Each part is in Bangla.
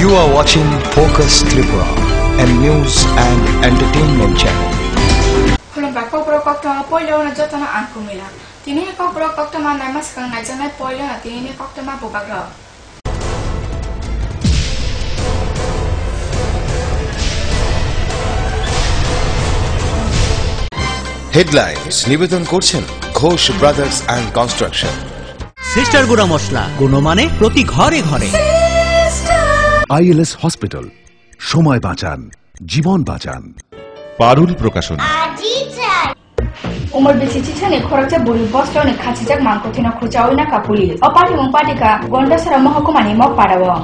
You are watching Focus Tripura, a news and entertainment channel. Khulumbai kokro koktama poilo na jotana ankumila. Tini kokro koktama namas kang najana poilo na tini koktama bubagro. Headlines নিবেদন করছেন Ghosh brothers and construction. Sister গুড়া মশলা গুণমানে প্রতি ঘরে ঘরে। ILS হসপিটাল, সময় বাঁচান, জীবন বাঁচান। পারুল প্রকাশন। Umar bisi cichane khorakja buri boslo ne khachijak mangkothina khuchaoina ka pulis. Opati mungpati ka Gondasara mahkumani mok padawo.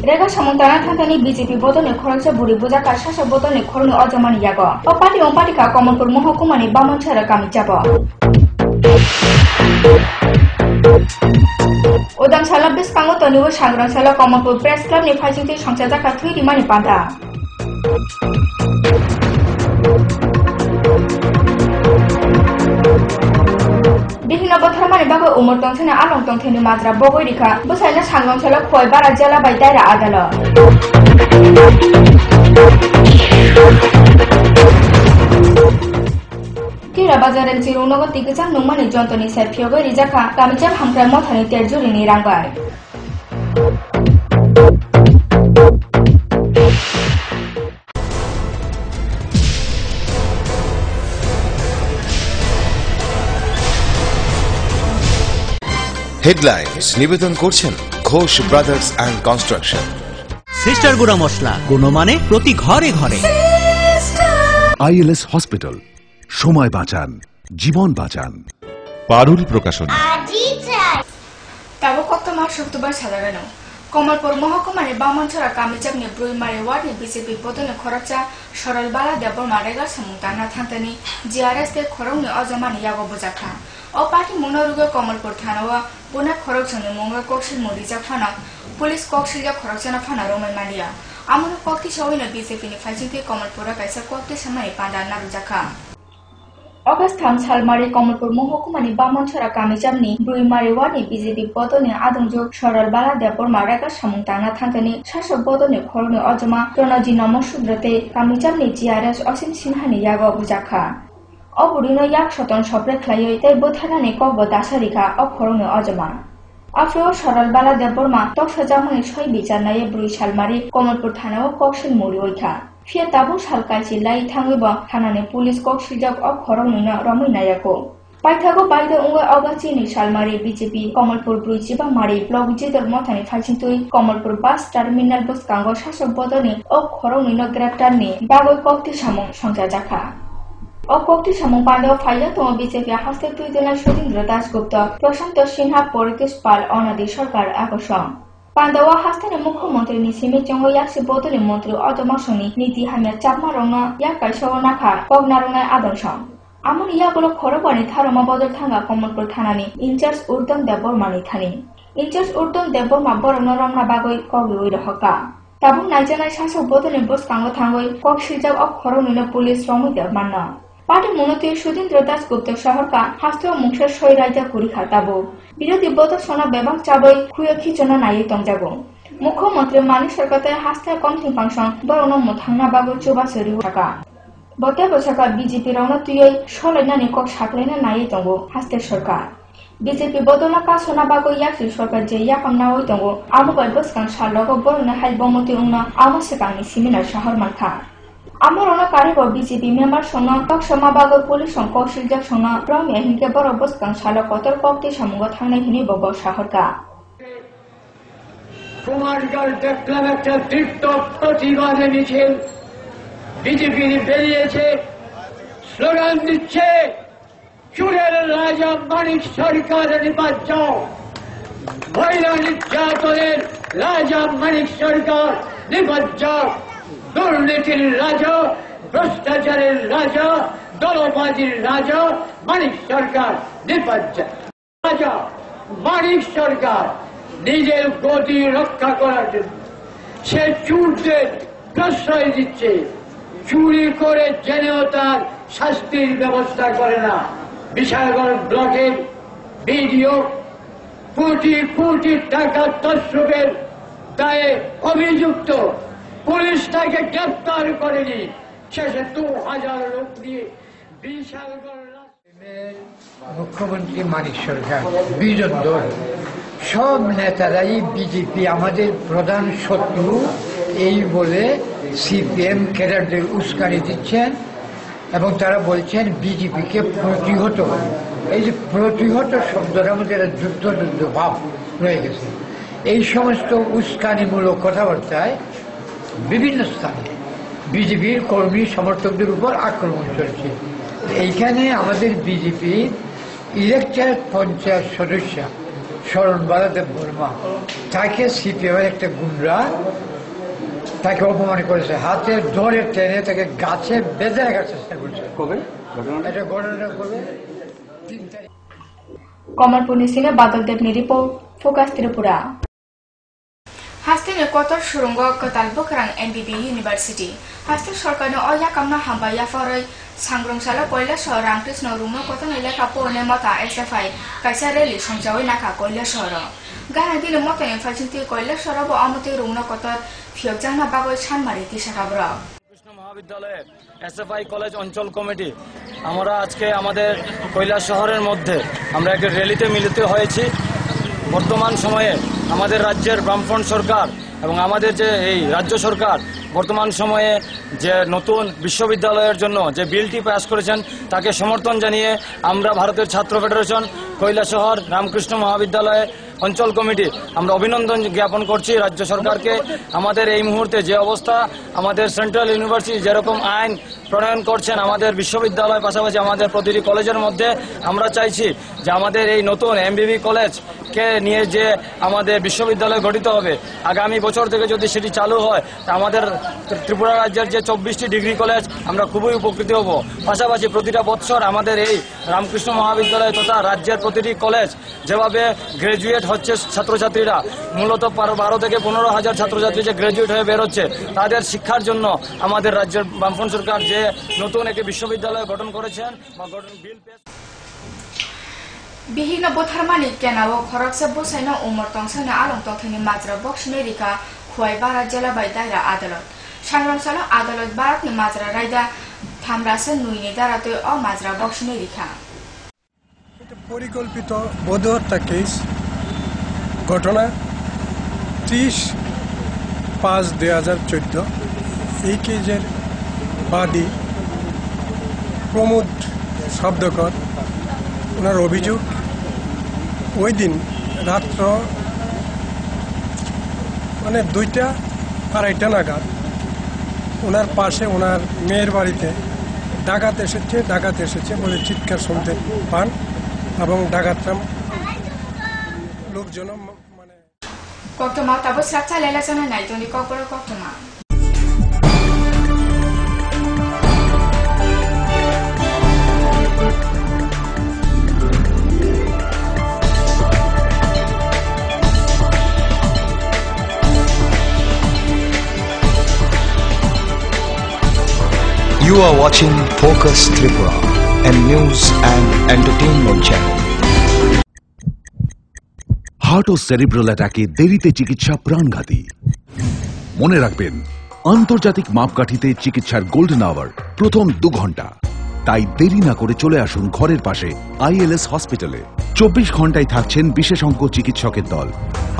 Rega samungtana thantani BJP bodone khorakja buri buja ka shasha bodone khorni ojamani yago. Opati mungpati ka Kamalpur mahkumani Bamanchara kamichabo. Udang sala bis kango toniwo sangrang sala Kamalpur Press Club ni phajingti songchaja ka thui rimani panda. বিভিন্ন বছরমানে বাগো উমর টংথেনে আলং টংথেনে মাজরা বগৈ রিখা বসাইনা সাংগং ছল খয় বারা জেলা বাই দায়রা আদালত কেরা বাজারের চিরুনগর তিকেজাং নুমানি যন্ত্রনি সাইফিয়গৈ রিজাখা কামিজাম হামক্রা মথানি তেরজুরিনি রাংবাই হেডলাইন্স নিবেদন করছেন Ghosh brothers and construction. Sister গুড়া মশলা গুণমানে প্রতি ঘরে ঘরে। ILS হসপিটাল, সময় বাঁচান, জীবন বাঁচান। পারুল প্রকাশন। তাবো কোক্তমা শুক্রবার সাদাগানো কমলপুর মহকুমানি বামনছড়া কামিচাকনি ব্রুইমারি ওয়ার্ডনি BJP বদনে খরকচা সরলবালা দেববর্মা রেগা সামুংতানা থান্তনি GRS তে খরংনি অজমানি ইয়াগো বুজাখা ও পার্টি মনোরুগে কমলপুর থানাওয়া পুনা খরকচনি মঙ্গা কক্সিল মরিজা ফানা পুলিশ কক্সিলজা খরকচানা ফানা রোমাই মালিয়া আমনো কক্তি সওইনা BJP ni ফাইজিংতে কমলপুরা কাইসা কক্তি সামাই পান্ডা নারুজাখা অগস্ট 3 সালমারি কমলপুর মহকুমানি বামনছড়া কামিচামনি ব্রুইমারি ওয়ার্ডনি BJP বদনে আদমজোগ সরলবালা দেববর্মা রেগা সামুংতানা থান্তনি শাসক বদনে খরংনি অজমা প্রণজি নমসুদ্রতে কামিচামনি GRS অসীম সিনহানি ইয়াগো বুজাখা অবুরিনো ইয়াক শতন সপ্রে খ্লাইই তাই বোথানানি কব দাসারিখা অখরংনি অজমা আফ্রিও সরলবালা দেববর্মা তকসাজামনি ছয় বিচার নায়ে ব্রুই সালমারি কমলপুর থানাও কক্সিল মরি ওইখা ফিয়া তাবু সালকাইছি লাই থাঙ্গিব থানানি পুলিশ কক্সিজাক অখরংনি রমইনায়াকো পাইথাগো বাইদে উঙ্গে অগাচিনি সালমারি BJP কমলপুর ব্রুইচিবা মারি ব্লক জিদর মথানি ফাইছিংতুই কমলপুর বাস টার্মিনাল বস কাঙ্গো শাসক বদনি অখরংনি গ্রেপ্তারনি বাগৈ কক্তি সামং সংজাজাখা অকক্তি সামং পান্ডাও ফাইলা তো BJP হাস্তে তুই জেলা সুধীন্দ্র দাসগুপ্ত প্রশান্ত সিনহা পরিতেশ পাল অনাদি সরকার আকর্ষণ পান্ডাওয়া হাস্তানে মুখ্যমন্ত্রী নিসিমি চঙ্গ ইয়াকসি বদলি মন্ত্রী অজমাসনি নীতি হামিয়া চাপমা রঙা ইয়াকাই সগনাখা কগনা রঙায় আদর্শন আমন ইয়াগুলো খরবানি থারমা বদল থাঙ্গা কমলপুর থানানি ইনচার্জ উর্দম দেববর্মানি থানি ইনচার্জ উর্দম দেববর্মা বরণ রমনা বাগৈ কগি ওই রহকা তাবু নাইজানাই শাসক বদলি বস কাঙ্গ থাঙ্গই কক্সিজাক অখরংনি পুলিশ রমিতে মান্না পার্টি মনোতি সুধীন্দ্র দাসগুপ্ত শহরকা হাস্ত মুংসের সই রাইজা কুড়ি খাতাবো বিরোধী বদ সোনা বেবাং চাবই খুয়ে খিচনা নাই তংজাবো মুখ্যমন্ত্রী মানিক সরকারে হাস্তায় কমথিং ফাংশন বরণ মুথাংনা বাগো চুবাসরি থাকা বতে বসাকা BJP রওনা তুই সলাইনানি কক সাকলাইনা নাই তঙ্গো হাস্তের সরকার BJP বদলা কা সোনা বাগো ইয়াকসি সরকার যে ইয়াকামনা ওই তঙ্গো আমুবাই বসকাং সালগ বরণ হাই বমতি উংনা আমসেকাংনি সিমিনার শহর মানখা আমার অনেক কারিব BJP মেম্বার সঙ্গ তকসমা বাগৈ পুলিশ সঙ্গ কৌশলজাক সঙ্গ রমিয়া হিনকে বড় বসকাং সাল কতর কক্তি সামুঙ্গ থাংনাই হিনি বব শহরকা কুমারগড় দেখলাম একটা তীর্থ প্রতিবাদে মিছিল BJP বেরিয়েছে স্লোগান দিচ্ছে চুরের রাজা মানিক সরকার নির্বাচ মহিলা নির্যাতনের রাজা মানিক সরকার নির্বাচ দুর্নীতির রাজা ভ্রষ্টাচারের রাজা দলবাজির রাজা মানিক সরকার নির্বাচন রাজা মানিক সরকার নিজের গতি রক্ষা করার জন্য সে চুরদের প্রশ্রয় দিচ্ছে চুরি করে জেনেও তার শাস্তির ব্যবস্থা করে না বিশালগড় ব্লকের BDO কোটি কোটি টাকা তছরুপের দায়ে অভিযুক্ত। পুলিশ তাকে গ্রেপ্তার করেনি। শেষে 2000 লোক দিয়ে বিশাল মুখ্যমন্ত্রী মানিক সরকার, বিজন দল, সব নেতারাই বিজেপি আমাদের প্রধান শত্রু এই বলে সিপিএম ক্যাডারদের উস্কানি দিচ্ছেন এবং তারা বলছেন বিজেপিকে প্রতিহত। এই যে প্রতিহত শব্দটার মধ্যে যুদ্ধ ভাব রয়ে গেছে। এই সমস্ত উস্কানিমূলক কথাবার্তায় বিভিন্ন স্থানে বিজেপির কর্মী সমর্থকদের উপর আক্রমণ চলছে। এইখানে আমাদের বিজেপি ইলেকটেড পঞ্চায়েত সদস্য শরণবালা দেববর্মা, তাকে সিপিএমের একটা গুন্ডা তাকে অপমান করেছে, হাতে ধরে টেনে তাকে গাছে বেঁধে রাখার চেষ্টা করছে। এটা ঘটনা করবে 3 তারিখ। কমলপুর নিসিনে বাদল দেবনি রিপোর্ট, ফোকাস ত্রিপুরা। হাস্তিনি কতর সুরঙ্গ কতাল বকরাং এমবিবি ইউনিভার্সিটি হাস্তি সরকারনি অয়া কামনা হামবা ইয়াফারই सांग्रंसाला কৈলাসহর রামকৃষ্ণ রুমো কতন এলাকা পৌনে মতা এসএফআই কাইসা রেলি সংজাওই নাকা কৈলাসহর গাহান দিনে মতনে ফাজিন্তি কৈলাসহর ব আমতি রুমনো কতর ফিয়কজাংনা বাগৈ সানমারি তিসাকাব্র কৃষ্ণ মহাবিদ্যালয়ের এসএফআই কলেজ অঞ্চল কমিটি আমরা আজকে আমাদের কৈলাসহরের মধ্যে আমরা একটা র্যালিতে মিলিত হয়েছি। বর্তমান সময়ে আমাদের রাজ্যের বামফ্রন্ট সরকার এবং আমাদের যে এই রাজ্য সরকার বর্তমান সময়ে যে নতুন বিশ্ববিদ্যালয়ের জন্য যে বিলটি পাস করেছেন তাকে সমর্থন জানিয়ে আমরা ভারতের ছাত্র ফেডারেশন কৈলাসহর রামকৃষ্ণ মহাবিদ্যালয়ে অঞ্চল কমিটি আমরা অভিনন্দন জ্ঞাপন করছি রাজ্য সরকারকে। আমাদের এই মুহূর্তে যে অবস্থা আমাদের সেন্ট্রাল ইউনিভার্সিটি যেরকম আইন প্রণয়ন করছেন আমাদের বিশ্ববিদ্যালয় পাশাপাশি আমাদের প্রতিটি কলেজের মধ্যে আমরা চাইছি যে আমাদের এই নতুন এমবিবি কলেজকে নিয়ে যে আমাদের বিশ্ববিদ্যালয় গঠিত হবে আগামী বছর থেকে যদি সেটি চালু হয় আমাদের ত্রিপুরা রাজ্যের যে 24টি ডিগ্রি কলেজ আমরা খুবই উপকৃত হব। পাশাপাশি প্রতিটা বৎসর আমাদের এই রামকৃষ্ণ মহাবিদ্যালয় তথা রাজ্যের প্রতিটি কলেজ যেভাবে গ্রাজুয়েট হচ্ছে ছাত্রছাত্রীরা মূলত 12 থেকে 15,000 ছাত্রছাত্রী যে গ্রাজুয়েট হয়ে বেরোচ্ছে তাদের শিক্ষার জন্য আমাদের রাজ্যের বামফ্রন্ট সরকার যে নতুন একটি বিশ্ববিদ্যালয় গঠন করেছেন বা গঠন বিল বিহীন বোথারমানি কেনাও খরকসা বসাইনা উমর তংসাইনা আলম তংথনি মাজরা বক্সনে রিকা খুয়াই বারা জেলাবাই দায়রা আদালত সাংগ্রামসালা আদালত বারাতনি মাজরা রায়দা থামরাসে নুইনি দাঁড়াতে অ মাজরা বক্সনে রিখা পরিকল্পিত বধহত্যা কেস ঘটনা 30/5/2014 এই কেসের বাদী প্রমোদ শব্দকর ওনার অভিযোগ ওই দিন রাত্র 2টা-2:30 নাগাদ ওনার পাশে ওনার মেয়ের বাড়িতে ডাকাত এসেছে বলে চিৎকার শুনতে পান এবং ডাকাতরা লোকজন কক্তমা তাবো সাচ্চা লেলাচনা নাই Toni ককর কক্তমা You are watching Focus Tripura, a news and entertainment channel. Heart ও সেরিব্রাল অ্যাটাকে দেরিতে চিকিৎসা প্রাণঘাতী। মনে রাখবেন, আন্তর্জাতিক মাপকাঠিতে চিকিৎসার গোল্ডেন আওয়ার প্রথম 2 ঘন্টা। তাই দেরি না করে চলে আসুন ঘরের পাশে আইএলএস হসপিটালে। 24 ঘন্টায় থাকছেন বিশেষজ্ঞ চিকিৎসকের দল,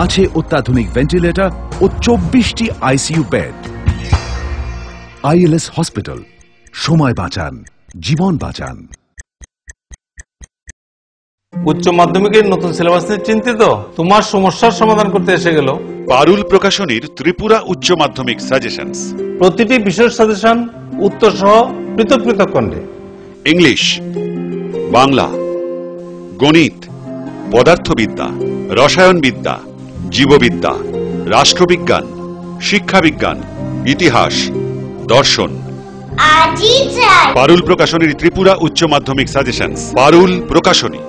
আছে অত্যাধুনিক ভেন্টিলেটর ও 24টি আইসিইউ বেড। আইএলএস হসপিটাল, সময় বাঁচান, জীবন বাঁচান। উচ্চ মাধ্যমিকের নতুন সিলেবাস নিয়ে চিন্তিত? তোমার সমস্যার সমাধান করতে এসে গেল পারুল প্রকাশনীর ত্রিপুরা উচ্চ মাধ্যমিক সাজেশনস। প্রতিটি বিষয়ের সাজেশন উত্তর সহ পৃথক পৃথক খণ্ডে। ইংলিশ, বাংলা, গণিত, পদার্থবিদ্যা, রসায়নবিদ্যা, জীববিদ্যা, রাষ্ট্রবিজ্ঞান, শিক্ষাবিজ্ঞান, ইতিহাস, দর্শন। পারুল প্রকাশনীর ত্রিপুরা উচ্চ মাধ্যমিক সাজেশনস। পারুল প্রকাশনী।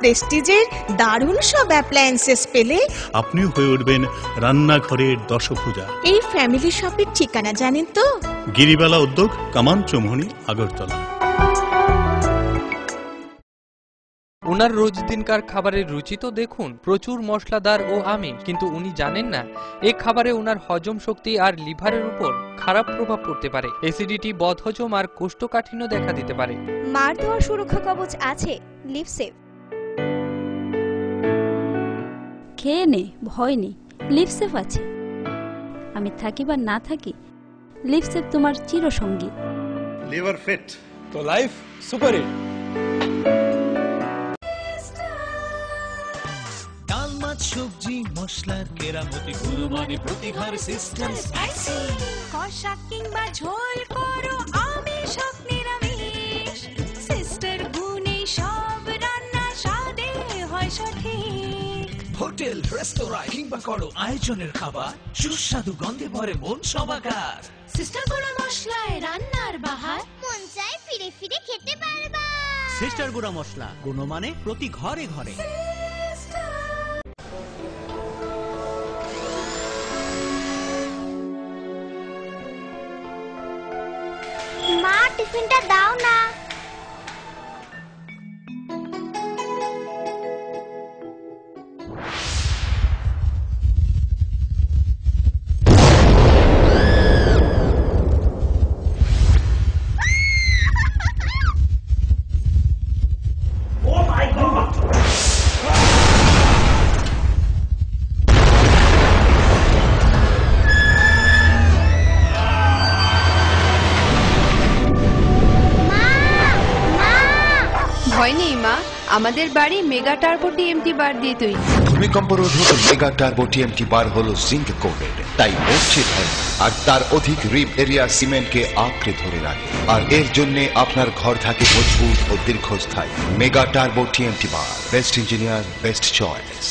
প্রেস্টিজের দারুণ সব অ্যাপ্লায়েন্সেস পেলে আপনিও হয়ে উঠবেন রান্নাঘরের দশভুজা। এই ফ্যামিলি শপের ঠিকানা জানেন তো? গিরিবালা উদ্যোগ, কামান চৌমুহনী, আগরতলা। ওনার রোজ দিনকার খাবারের রুচি তো দেখুন, প্রচুর মশলাদার ও আমিষ, কিন্তু উনি জানেন না এই খাবারে ওনার হজম শক্তি আর লিভারের উপর খারাপ প্রভাব পড়তে পারে। অ্যাসিডিটি, বদহজম আর কোষ্ঠকাঠিন্য দেখা দিতে পারে। মার দেওয়া সুরক্ষা কবচ আছে লিভসেভ। খেয়ে নে, ভয় নেই, লিভসেভ আছে। আমি থাকি বা না থাকি, লিভসেভ তোমার চিরসঙ্গী। লিভার ফিট তো লাইফ সুপার হিট। সবজি মশলার কেরামতি গুণমানে প্রতি ঘর সিস্টেম স্পাইসি। কষা কিংবা ঝোল করো আমিষ হোক নিরামিষ, সিস্টার গুণে সব রান্না স্বাদে হয় সঠিক। হোটেল, রেস্তোরাঁ কিংবা করো আয়োজনের খাবার, সুস্বাদু গন্ধে ভরে মন সমাকার। সিস্টার গুঁড়ো মশলায় রান্নার বাহার, মন চাই ফিরে ফিরে খেতে পারবা। সিস্টার গুঁড়া মশলা, গুণমানে প্রতি ঘরে ঘরে। মা, টিফিনটা দাও না। ভয় নেই মা, আমাদের বাড়ি মেগা টার্বো টিএমটি বার দিয়ে তৈরি। ভূমিকম্প রোধক মেগা টার্বো টিএমটি বার হলো জিঙ্ক কোটেড, তাই মরছে ধরে আর তার অধিক রিপ এরিয়া সিমেন্টকে আঁকড়ে ধরে রাখে, আর এর জন্য আপনার ঘর থাকে মজবুত ও দীর্ঘস্থায়ী। মেগা টার্বো টিএমটি বার, বেস্ট ইঞ্জিনিয়ার, বেস্ট চয়েস।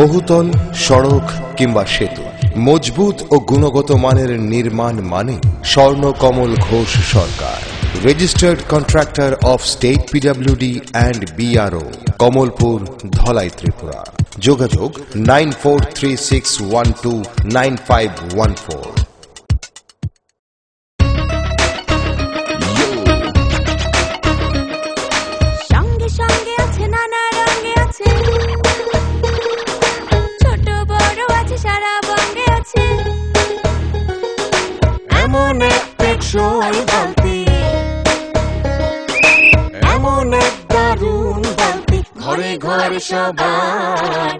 বহুতল, সড়ক কিংবা সেতু, মজবুত ও গুণগত মানের নির্মাণ মানে Swarnakamal Ghosh Sarkar, registered contractor of state PWD and BRO, Kamalpur, Dhalai, Tripura. যোগাযোগ 9436129514। সঙ্গে সঙ্গে আছে, নানা রঙে আছে, ছোট বড় আছে, সারা বঙ্গে আছে। এমন এক টেকসই বালতি, এমন এক দারুণ বালতি, ঘরে ঘরে সবার।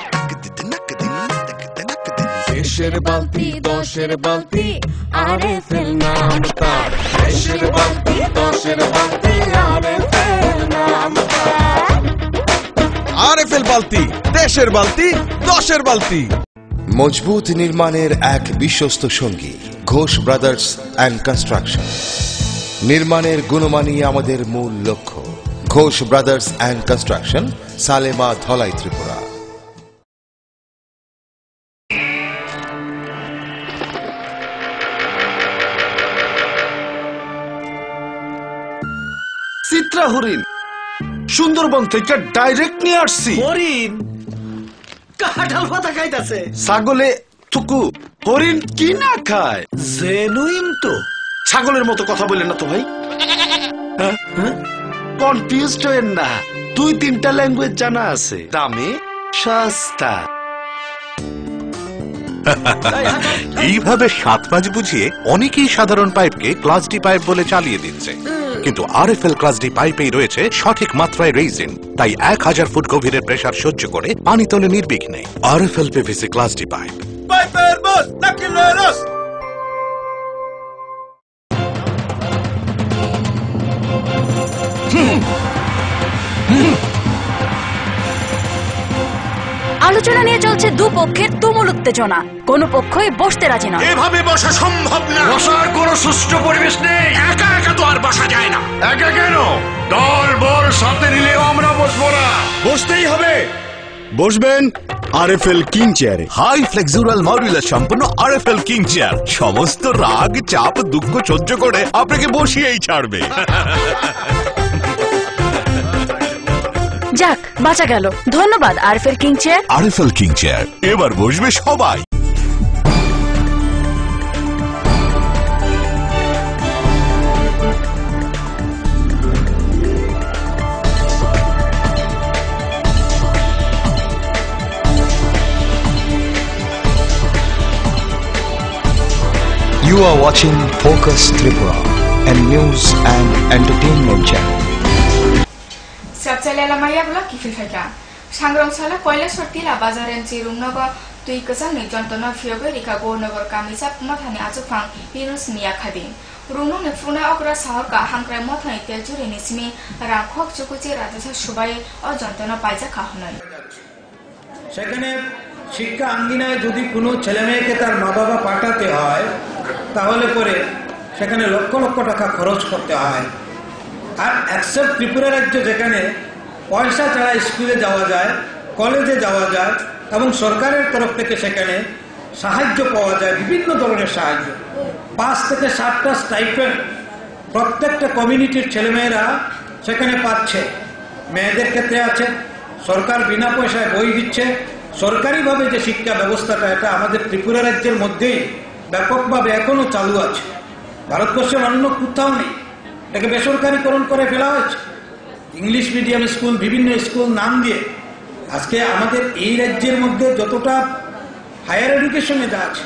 দেশের বালতি, দশের বালতি, আরএফএল নাম তার। দেশের বালতি, দশের বালতি, আরএফএল নাম তার। আরএফএল বালতি, দেশের বালতি, দশের বালতি। মজবুত নির্মাণের এক বিশ্বস্ত সঙ্গী, ঘোষ ব্রাদার্স অ্যান্ড কনস্ট্রাকশন। নির্মাণের গুণমানই আমাদের মূল লক্ষ্য। Ghosh brothers and construction, Salema, Dhalai, Tripura. Chitra হরিণ সুন্দরবন থেকে ডাইরেক্ট নিয়ে আসছি। হরিণ কাঁঠাল পাতা খাইতাছে। ছাগলে থুকু, হরিণ কি না খায়? জেনুইন তো। ছাগলের মতো কথা বলেন না তো ভাই, কনফিউজড হয়েন না। 2-3টা ল্যাঙ্গুয়েজ জানা আছে, দামে সস্তা। এইভাবে 7-5 বুঝিয়ে অনেকেই সাধারণ পাইপকে ক্লাস ডি পাইপ বলে চালিয়ে দিচ্ছে, কিন্তু আরএফএল ক্লাস ডি পাইপেই রয়েছে সঠিক মাত্রায় রেইজিন, তাই 1000 ফুট গভীরের প্রেসার সহ্য করে পানি তোলে নির্বিঘ্নে। RFL PVC class D pipe. পাইপের বস নাকিলেরস। আলোচনা নিয়ে চলছে দুপক্ষের তুমুল উত্তেজনা, কোনো পক্ষই বসতে রাজি নয়। এভাবে বসা সম্ভব না, বসার কোনো সুষ্ঠু পরিবেশ নেই। একা একা তো আর বসা যায় না। একা কেন, দল বল সাথে নিলেও আমরা বসবো না, বসতেই হবে। বসবেন আরএফএল কিং চেয়ারে। হাই ফ্লেক্সুরাল মডুলার সম্পন্ন আরএফএল কিং চেয়ার সমস্ত রাগ, চাপ, দুঃখ সহ্য করে আপনাকে বসিয়েই ছাড়বে। যাক বাঁচা গেল। ধন্যবাদ RFL king chair. RFL king chair, এবার বসবে সবাই। You are watching Focus Tripura, a news and entertainment channel. Sabchala lamaya bula kifil thaka. Sangrong sala Koileswar Tila Bazaren Chirumnaga tui kasang ni jontona fiobe rika gornagar kamisa mathani achufang Yunus Mia Khadin. Runo ne funa okra sahar ka hangkrai mathani teljuri nismi rakhok chukuchi radasa subai o jontona paisa khahnoi. সেখানে শিক্ষা আঙ্গিনায় যদি কোনো ছেলে মেয়েকে তার মা বাবা পাঠাতে হয় তাহলে পরে সেখানে লক্ষ লক্ষ টাকা খরচ করতে হয়। আর অ্যাকসেপ্ট ত্রিপুরা রাজ্য যেখানে পয়সা ছাড়া স্কুলে যাওয়া যায়, কলেজে যাওয়া যায় এবং সরকারের তরফ থেকে সেখানে সাহায্য পাওয়া যায়, বিভিন্ন ধরনের সাহায্য। 5 থেকে 7টা স্টাইপেন্ড প্রত্যেকটা কমিউনিটির ছেলেমেয়েরা সেখানে পাচ্ছে। মেয়েদের ক্ষেত্রে আছে, সরকার বিনা পয়সায় বই দিচ্ছে। সরকারিভাবে যে শিক্ষা ব্যবস্থাটা এটা আমাদের ত্রিপুরা রাজ্যের মধ্যেই ব্যাপকভাবে এখনো চালু আছে। ভারতবর্ষের অন্য কোথাও নেই, এটাকে বেসরকারীকরণ করে ফেলা হয়েছে। ইংলিশ মিডিয়াম স্কুল, বিভিন্ন স্কুল নাম দিয়ে আজকে আমাদের এই রাজ্যের মধ্যে যতটা হায়ার এডুকেশনে যা আছে,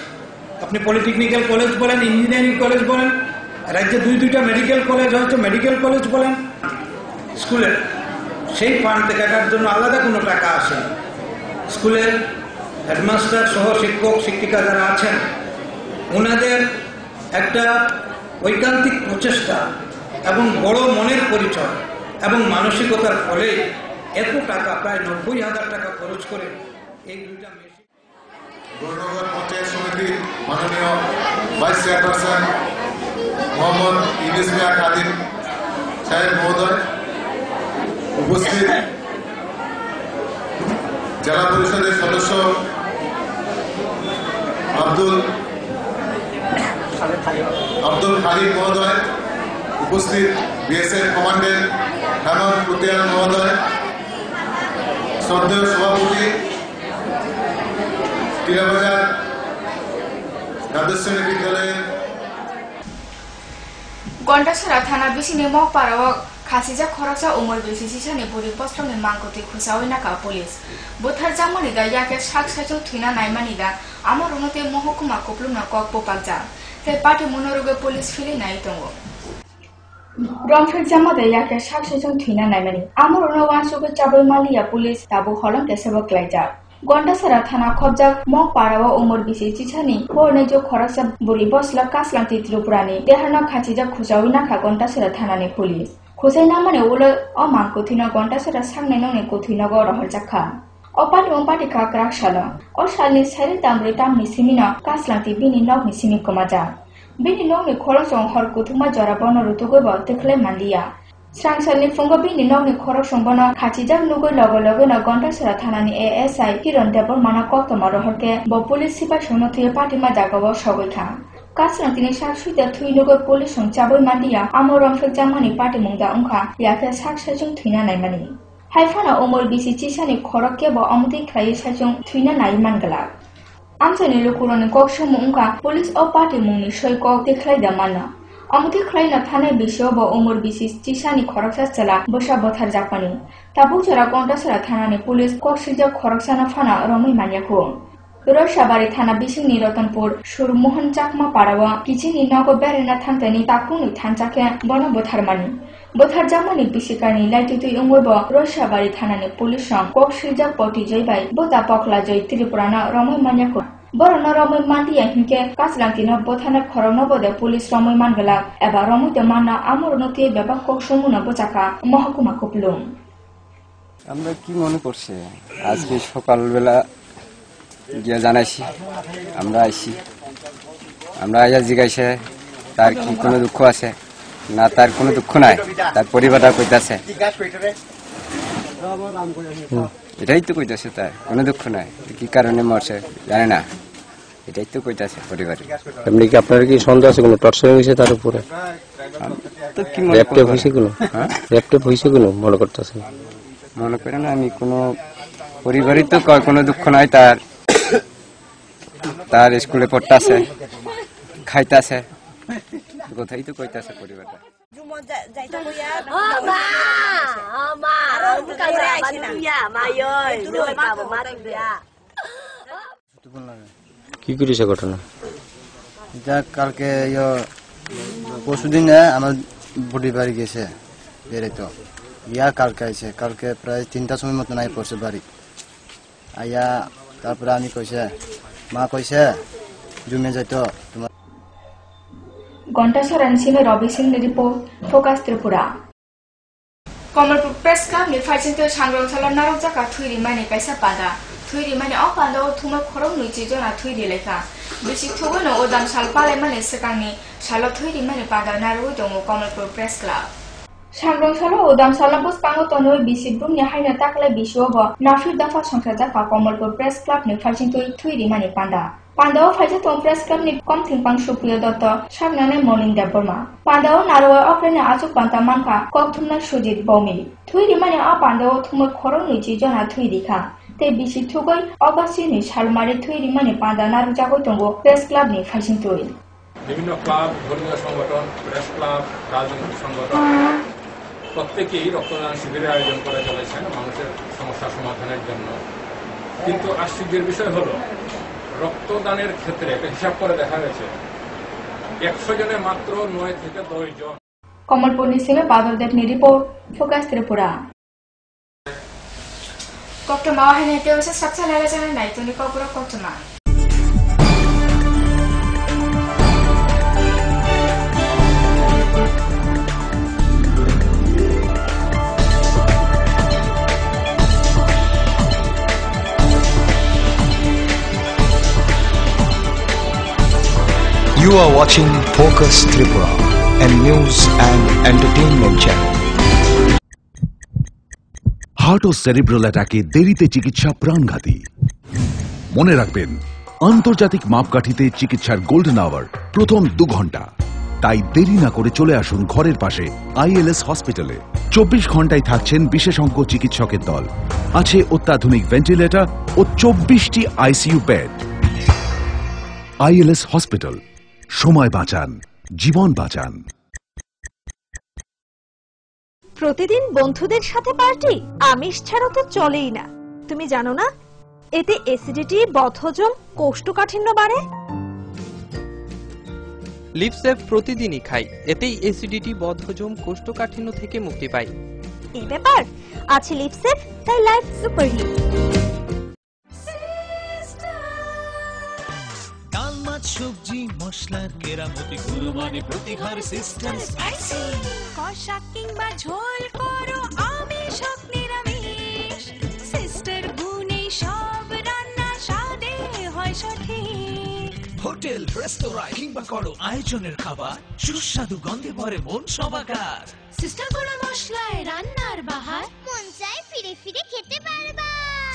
আপনি পলিটেকনিক্যাল কলেজ বলেন, ইঞ্জিনিয়ারিং কলেজ বলেন, রাজ্যে 2-2টা মেডিকেল কলেজ হয়েছে, মেডিকেল কলেজ বলেন, স্কুলের সেই ফান্ড থেকে এটার জন্য আলাদা কোনো টাকা আসে না। স্কুলের হেডমাস্টার সহ শিক্ষক শিক্ষিকা যারা আছেন ওনাদের একটা ঐকান্তিক প্রচেষ্টা এবং বড় মনের পরিচয় এবং মানসিকতার ফলে এত টাকা, প্রায় 90,000 টাকা খরচ করে এই 2টা মেশিন। গৌরনগর পঞ্চায়েত সমিতির মাননীয় ভাইস চেয়ারপারসন মোহাম্মদ ইউনুস মিয়া খাদিম সাহেব মহোদয়, উপস্থিত জেলা পরিষদের সদস্য আব্দুল খালিদ মহোদয়, উপস্থিত বিএসএফ কমান্ডেন্ট হেমন্ত পুতিয়াল মহোদয়, শ্রদ্ধেয় সভাপতি টিলাবাজার দ্বাদশ শ্রেণী বিদ্যালয়ের Gondasara Thana Bisini Mokparawa Khasija Khoroksa Umar Bisisani Buri Bostrom Mangoti Khusawinaka Police. Buthar Jamanida Yake Shaksajo Tina Naimanida, Amarunote Mohokuma Kopluna Kok Popalja. The party Monoruga Police Fili Naitongo. Romford Jamada Yake Shaksajo Tina Naimani, Amaruno Wansuka Chabu Malia Police Tabu Holland Kesaba Klaja. Gondasara Thana Khobja Mokparawa Umar Bisichani, Hornejo Khoroksa Buri Bosla Kaslanti Trupurani, Dehana Khachija Khusawinaka Gondasara Thanani Police. Kusainamane Ula or Mankotina Gondasara Sangnone Kotinago or Jaka. Opati Umpatika Krakshana, or Shali Saritam Ritam Missimina, Kaslanti Bini Nog Missimi Komaja. Bini Nog Nicolas on Horkutuma Jarabono Rutugo, Tekle Mandia. Sangsani Fungo Bini Nog Nicoroshombona, Kachija Nugo Logo Logona Gondasara Thanani ASI, Hiron Debor Manakota Marohoke, Bopulis Sipashono to a party Majagawa Shogota. Kaslanti Shakshi Tuinugo Police on Chabu Mandia, Amoron for Germany Party Munda Unka, Yaka Saksajung Tina Naimani. Haifana Omol Bisi Chisani Korokebo Amuti Krayasajung Tina Naimangala. Anthony Lukuron Koksho Munka, Police or Party Muni Shoiko declared the mana. Amuti Krayna Tane Bishobo Omol Bisi Chisani Korokasala, Bosha Bothar Japani. Tabujara Gondasara Thanani Police Koksija Koroksana Fana Romi Maniako. Roshabari Thana Bisini Rotanpur, Shur Mohan Chakma Parawa, Kichini Nogo Berena Thantani, Takunu Tantake, Bono Botharmani. Bothar Jamani Bisikani, Lighty to Umbo, Roshabari Thanani Polisham, Kokshija Poti Joy, Bota Pokla Joy, Tripurana, Romo Maniako. Borono Romo Mandi and Hinke, Kaslantino, Botana Koronobo, the police Romo Mangala, Eva Romo de Mana, Amoronote, Baba Kokshomuna Botaka, Mohakuma Koplum. আমরা কি মনে করছে আজকে সকালবেলা গিয়ে জানাইছি, আমরা আইছি, আমরা আইয়া জিজ্ঞাসা তার কি কোনো দুঃখ আছে না, তার কোনো দুঃখ নাই, তার পরিবারটা কইতাছে এটাই তো কইতাছে, তার কোনো দুঃখ নাই, কি কারণে মরছে জানে না, এটাই তো কইতাছে পরিবারে। এমনি কি আপনার কি সন্দেহ আছে কোনো টর্চার হয়েছে তার উপরে? তো কি র্যাপটেপ হয়েছে কোনো? র্যাপটেপ হয়েছে কোনো মনে করতেছে? মনে করেন আমি কোনো পরিবারই তো কোনো দুঃখ নাই তার স্কুলে পড়তেছে খাইতেছে কোথায় তো কইতাছে পরিবারটা কি করেছে ঘটনা? কালকে পরশুদিন আমার বুড়ি বাড়ি গেছে বেড়াইতো কালকে আইছে কালকে প্রায় 3টার সময় মতন আই পড়ছে বাড়ি আইয়া তারপরে আমি মা কইছে জুমে যাইতো তোমার घंटासर Singh Ravi Singh report focus Tripura Kamalpur press club नि फाइसिंग सांग्रांसाला नारजाका थुइरि माने काइसा पादा थुइरि माने अ पान्दाव थुमा खरं नुइचि जना थुइरि लेखा बिसि थुगनो ओदाम साल पाले माने सेकांनि सालो थुइरि माने पादा नारु दङ कमलपुर प्रेस क्लब सांग्रांसाला ओदाम साला बस पांगो तनो बिसि बुमनि हाइना ताकले बिसोब नाफिर दफा संख्या जाका कमलपुर प्रेस क्लब नि फाइसिंग थुइरि माने पादा पांडाव फाइजा तो प्रेस क्लब नि कम थिंपां सुप्रिय दत्त सामनाने मर्निं देबबर्मा पांडाव नारवा अफ्रेने आजुक पांता मानका कक्थुमना सुजित बौमी थुइरि माने आ पांडाव थुम खरं नुइचि जना थुइरिखा ते बिसि थुगै अगासि नि सालमारि थुइरि माने पांडा नारु जागै दंगो प्रेस क्लब नि फाइसिंग थुइ বিভিন্ন ক্লাব ধর্মীয় সংগঠন প্রেস ক্লাব রাজনৈতিক সংগঠন প্রত্যেকেই রক্তদান শিবিরের আয়োজন করে চলেছেন মানুষের সমস্যা সমাধানের জন্য কিন্তু আশ্চর্যের বিষয় হলো রক্তদানের ক্ষেত্রে একটা হিসাব করে দেখা গেছে 100 জনে মাত্র 9 থেকে 10 জন कमलपुर निसिमे बादल देव नि रिपोर्ट फोकस त्रिपुरा कप्टा मावाहेने तेवसे सक्सा लाला जाने नाइतोनि कपुरा कप्टमा You are watching Focus Tripura, a news and entertainment channel. Heart ও সেরিব্রাল অ্যাটাকে দেরিতে চিকিৎসা প্রাণঘাতী। মনে রাখবেন, আন্তর্জাতিক মাপকাঠিতে চিকিৎসার গোল্ডেন আওয়ার প্রথম 2 ঘন্টা। তাই দেরি না করে চলে আসুন ঘরের পাশে আইএলএস হসপিটালে। 24 ঘন্টায় থাকছেন বিশেষজ্ঞ চিকিৎসকের দল, আছে অত্যাধুনিক ভেন্টিলেটর ও 24টি আইসিইউ বেড। আইএলএস হসপিটাল, সময় বাঁচান, জীবন বাঁচান। প্রতিদিন বন্ধুদের সাথে পার্টি আমিষ ছাড়া তো চলেই না। তুমি জানো না এতে অ্যাসিডিটি, বদহজম, কোষ্ঠকাঠিন্য বাড়ে। লিভসেভ প্রতিদিনই খাই, এতেই অ্যাসিডিটি, বদহজম, কোষ্ঠকাঠিন্য থেকে মুক্তি পাই। এই ব্যাপার আছে লিভসেভ, তাই লাইফ সুপারহিট। সবজি মশলার কেরামতি গুরুমানে প্রতিঘার সিস্টেম স্পাইসি কষা কিংবা ঝোল করো আমিষ হোক নিরামিষ সিস্টার গুণে সব রান্না স্বাদে হয় সঠিক। হোটেল, রেস্তোরাঁ কিংবা করো আয়োজনের খাবার সুস্বাদু গন্ধে ভরে মন সবাকার। সিস্টার গুঁড়া মশলায় রান্নার বাহার মন চায় ফিরে ফিরে খেতে পারবা।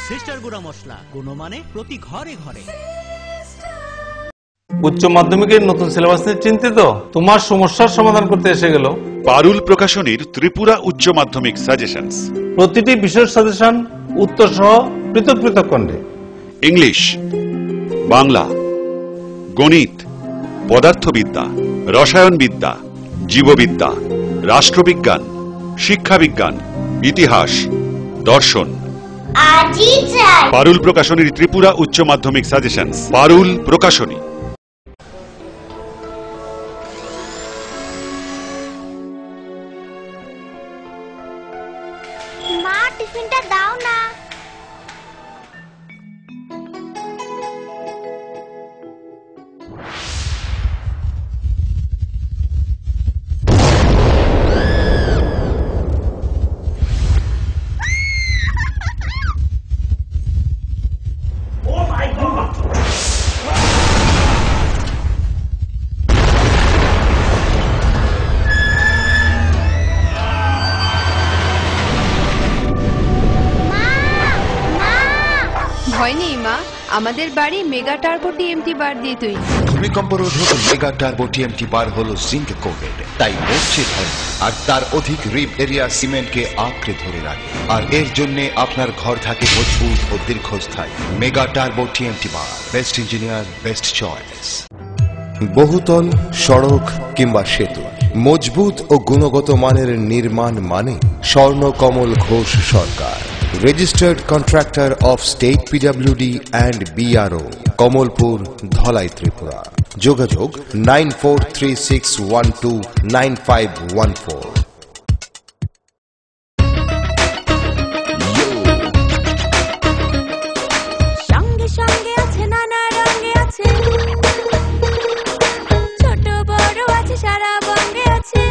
সিস্টার গুঁড়া মশলা গুণমানে প্রতি ঘরে ঘরে। উচ্চ মাধ্যমিকের নতুন সিলেবাস নিয়ে চিন্তিত? তোমার সমস্যার সমাধান করতে এসে গেল পারুল প্রকাশনীর ত্রিপুরা উচ্চ মাধ্যমিক সাজেশনস। প্রতিটি বিষয়ের সাজেশন উত্তর সহ পৃথক পৃথক খণ্ডে। ইংলিশ, বাংলা, গণিত, পদার্থবিদ্যা, রসায়নবিদ্যা, জীববিদ্যা, রাষ্ট্রবিজ্ঞান, শিক্ষাবিজ্ঞান, ইতিহাস, দর্শন। পারুল প্রকাশনীর ত্রিপুরা উচ্চ মাধ্যমিক সাজেশনস। পারুল প্রকাশনী। মা টিফিনটা দাও না। আমাদের বাড়ি মেগা টার্বো টিএমটি বার দিয়ে তৈরি। ভূমিকম্প রোধক মেগা টার্বো টিএমটি বার হলো জিঙ্ক কোটেড, তাই মরছে ভয় না। আর তার অধিক রিপ এরিয়া সিমেন্টকে আঁকড়ে ধরে রাখে, আর এর জন্য আপনার ঘর থাকে মজবুত ও দীর্ঘস্থায়ী। মেগা টার্বো টিএমটি বার, বেস্ট ইঞ্জিনিয়ার, বেস্ট চয়েস। বহুতল, সড়ক কিংবা সেতু, মজবুত ও গুণগত মানের নির্মাণ মানে Swarnakamal Ghosh Sarkar, registered contractor of state PWD and BRO, Kamalpur, Dhalai, Tripura. যোগাযোগ 9436129514। সঙ্গে সঙ্গে আছে, নানা রঙে আছে, ছোট বড় আছে, সারা বঙ্গে আছে।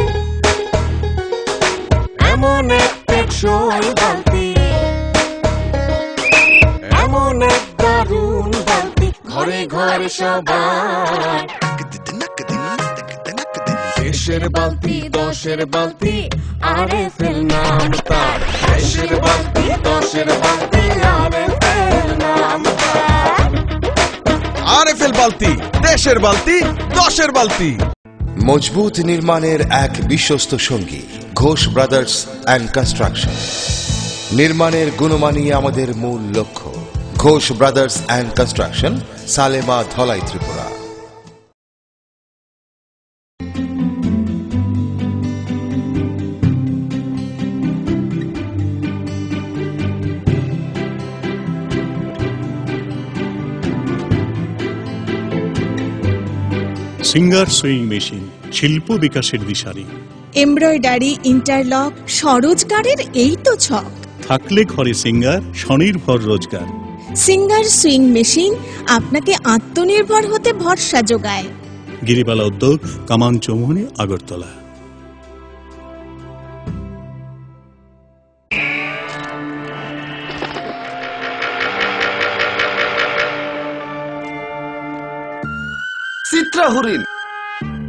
এমন এক টেকসই বালতি, এমন এক দারুণ বালতি, ঘরে ঘরে সবার। দেশের বালতি, দশের বালতি, আরএফএল নাম তার। দেশের বালতি, দশের বালতি, আরএফএল নাম তার। আরএফএল বালতি, দেশের বালতি, দশের বালতি। মজবুত নির্মাণের এক বিশ্বস্ত সঙ্গী ঘোষ ব্রাদার্স অ্যান্ড কনস্ট্রাকশন। নির্মাণের গুণমানই আমাদের মূল লক্ষ্য। Ghosh brothers and construction, Salema, Dhalai, Tripura. Singer sewing machine, শিল্প বিকাশের দিশারি। এমব্রয়ডারি, ইন্টারলক, স্বরোজগারের এই তো ছক। থাকলে ঘরে সিঙ্গার, স্বনির্ভর রোজগার। সিঙ্গার সুইং মেশিন আপনাকে আত্মনির্ভর হতে ভরসা যোগায়। গিরিবালা উদ্যোগ, কামান চৌমুহনী, আগরতলা। চিত্রা হরিণ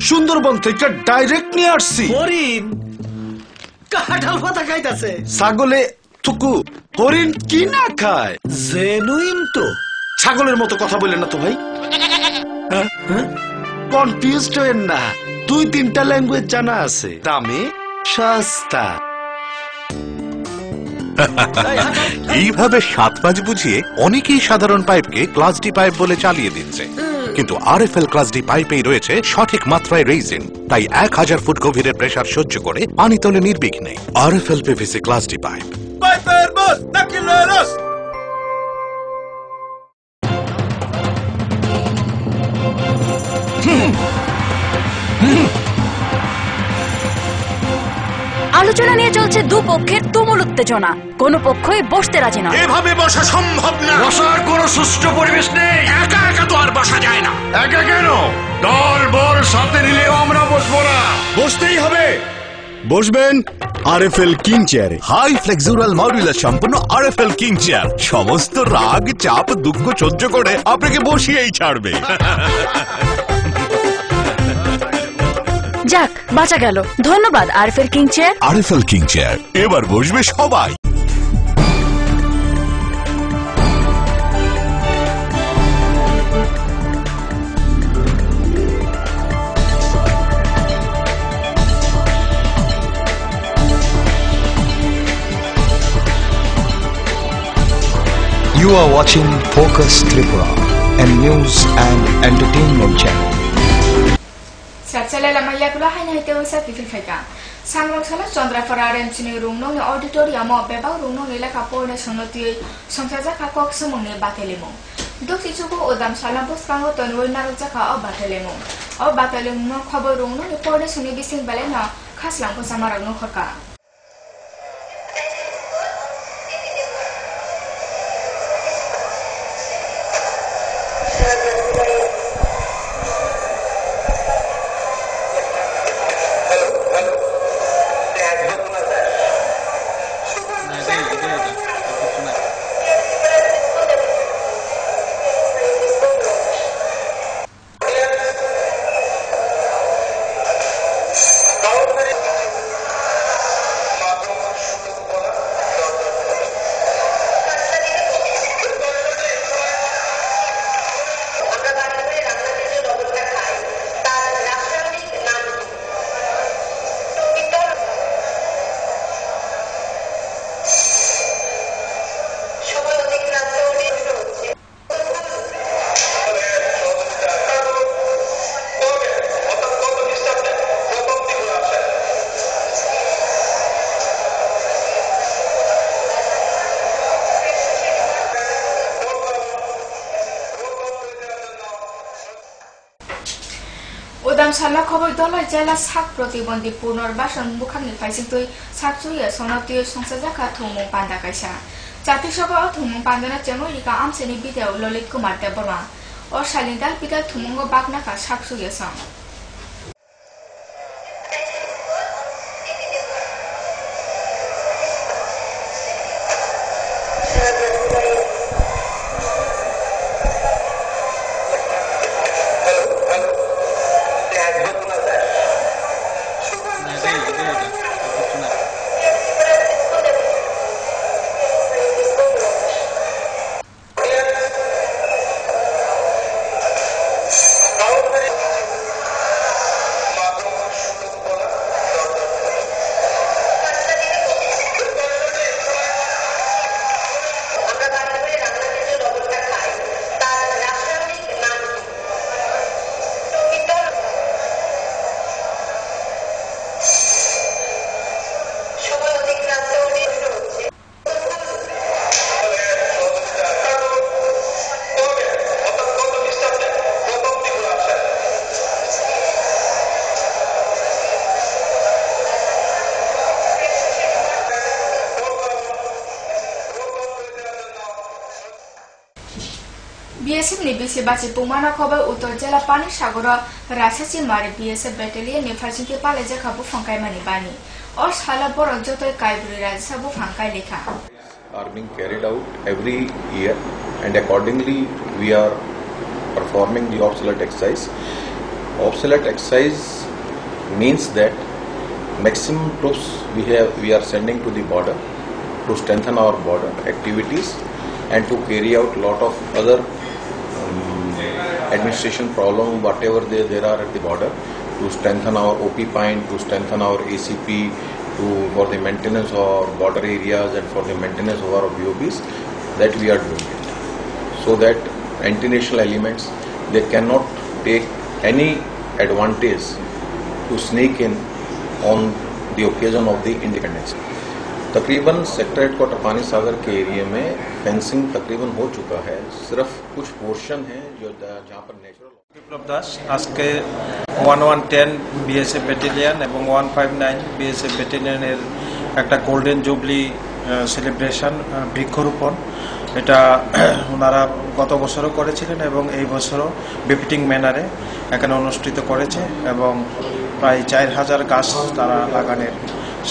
সুন্দরবন থেকে ডাইরেক্ট নিয়ে আসছি। হরিণ কাঁঠাল পাতা খাইতাছে। ছাগলে থুকু, হরিণ কি না খায়? জেনুইন তো। ছাগলের মতো কথা বললেন না তো ভাই। কনফিউজড হয়েন না, 2-3টা ল্যাঙ্গুয়েজ জানা আছে। দামে সস্তা। এইভাবে 7 পাঁচ বুঝিয়ে অনেকেই সাধারণ পাইপকে ক্লাস ডি পাইপ বলে চালিয়ে দিচ্ছে, কিন্তু আরএফএল ক্লাস ডি পাইপেই রয়েছে সঠিক মাত্রায় রেইজিন, তাই 1000 ফুট গভীরের প্রেসার সহ্য করে পানি তোলে নির্বিঘ্নে। RFL PVC class D pipe. পাইপের বস নাকিলেরস। আলোচনা নিয়ে চলছে দুপক্ষের তুমুল উত্তেজনা, কোনো পক্ষই বসতে রাজি নয়। এভাবে বসা সম্ভব না। বসার কোনো সুষ্ঠু পরিবেশ নেই। একা একা তো আর বসা যায় না। একা কেন, দল বল সাথে নিলেও আমরা বসবো না। বসতেই হবে। বসবেন আরএফএল কিং চেয়ারে। হাই ফ্লেক্সুরাল মডুলার সম্পন্ন আরএফএল কিং চেয়ার সমস্ত রাগ, চাপ, দুঃখ সহ্য করে আপনাকে বসিয়েই ছাড়বে। যাক, বাঁচা গেল। ধন্যবাদ RFL king chair. RFL king chair, এবার বসবে সবাই। You are watching Focus Tripura, a news and entertainment channel. Sarchala la maya kula hai nahi teo sa tifil faika. Samrok sala Chandrapara Remchini room no auditorium o beba room no nila kapore sonoti somsaja kakok samone batelemo. Dok sichuko odam sala bos kango tonwoi narja ka o batelemo. O batelemo no khobor room no pore suni bising bale na khaslang ko samarag no khaka. উদাম সালা খবর দলাই জেলা সাক প্রতিবন্ধী পুনর্বাসন বুখাংনি ফাইসিংতুই সাকচুয়ে সনতীয় সংসদ জাকা থুমুং পান্ডা কাইসা জাতিসভা থুমুং পান্ডানা চেমরিকা আমসেনি বিদেও ললিত কুমার দেববর্মা ও শালিন্দাল বিদা থুমুঙ্গ বাগনাকা সাকচুয়ে song BSF ni bisi baci pumana khobor uttor jela pani sagor rasachi mari BSF battalion ni farsinti pale jaka bu phangkai mani bani or sala bor jotoi kaiburi rajsa bu phangkai lekha are being carried out every year and accordingly we are performing the obsolete exercise. Obsolete exercise means that maximum troops we are sending to the border to strengthen our border activities and to carry out lot of other administration problem whatever there are at the border to strengthen our OP point, to strengthen our ACP, for the maintenance of our border areas and for the maintenance of our BOBs, that we are doing it. So that anti-national elements, they cannot take any advantage to sneak in on the occasion of the independence. तकरीबन सेक्टर हेडक्वार्टर पानी सागर के एरिया में फेंसिंग तकरीबन हो चुका है, सिर्फ कुछ पोर्शन है जो जहाँ पर नेचुरल। বিপ্লব দাস আজকে 1110 বিএসএফ ব্যাটালিয়ন এবং 159 বিএসএফ ব্যাটালিয়নের একটা গোল্ডেন জুবলি সেলিব্রেশন বৃক্ষরোপণ এটা ওনারা গত বছরও করেছিলেন এবং এই বছরও বেপিটিং ম্যানারে এখানে অনুষ্ঠিত করেছে এবং প্রায় 4000 গাছ তারা লাগানোর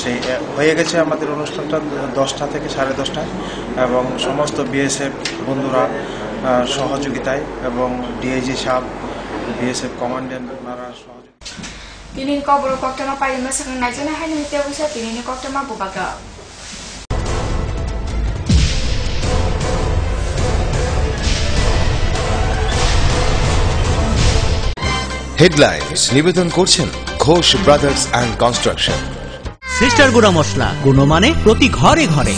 সেই হয়ে গেছে আমাদের অনুষ্ঠানটা 10টা থেকে 10:30টায় এবং সমস্ত বিএসএফ বন্ধুরা সহযোগিতায় এবং ডিআইজি সাহেব বিএসএফ কমান্ডেন্ট ওনারা সহযোগিতা তিনি কবর কক্টমা পাইমা সাং নাইজনা হাইনি মিতে বসে তিনি কক্টমা বুবাগা হেডলাইন্স নিবেদন করছেন Ghosh brothers and construction. Sister গুঁড়া মশলা গুণমানে প্রতি ঘরে ঘরে।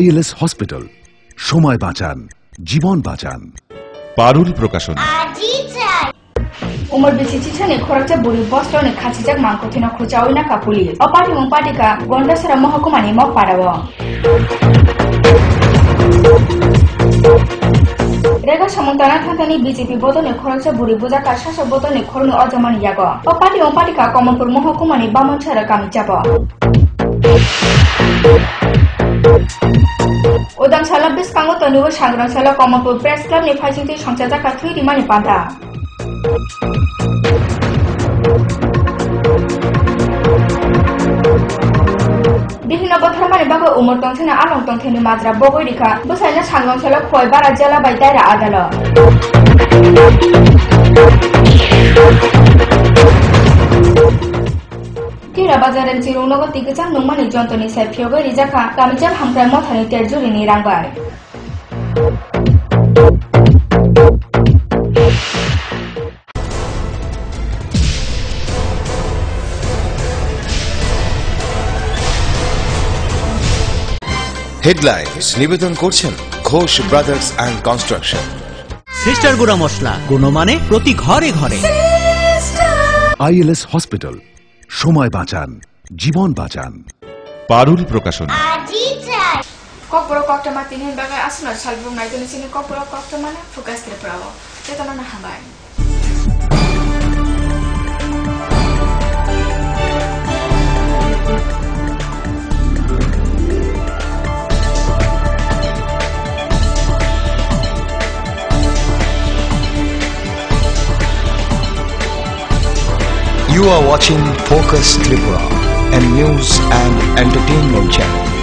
ILS হসপিটাল, সময় বাঁচান, জীবন বাঁচান। পারুল প্রকাশন। umur bisi chichane khorokcha buri bostrone khachijak mangkothina khuchaoina ka pulis opati mumpatika gondasara mahkumani mok parawo rega samuntana thantani BJP bodone khorokcha buri buja ka shasha bodone khorni ojamani yago opati mumpatika komonpur mahkumani bamonchara kamichabo udam sala bis kango tonugo sangrang sala komonpur press club ni phaisinti songchaja ka thui rimani panda বিভিন্ন বথরমানে বাবা উমর টংথেনা আলং টংথেনি মাজরা বগৈ রিখা বসাইনা সাংগংসলা খয় বারা জেলা বাই দায়রা আদালত টিরা বাজারের চিরুনগর তিকেচাং নংমানি যন্ত্রনি সাই ফিয়গৈ রিজাখা কামিজাম হামক্রাই মথানি তেরজুরিনি রাংবাই হেডলাইন্স নিবেদন করছেন Ghosh brothers and construction. Sister গুঁড়া মশলা গুণমানে প্রতি ঘরে ঘরে। ILS হসপিটাল, সময় বাঁচান, জীবন বাঁচান। পারুল প্রকাশন। Kopro Koktama tinin bagai asuna salbung naik sini Kopro Koktama na fugas terperawo. Kita mana hambai. You are watching Focus Tripura, a news and entertainment channel.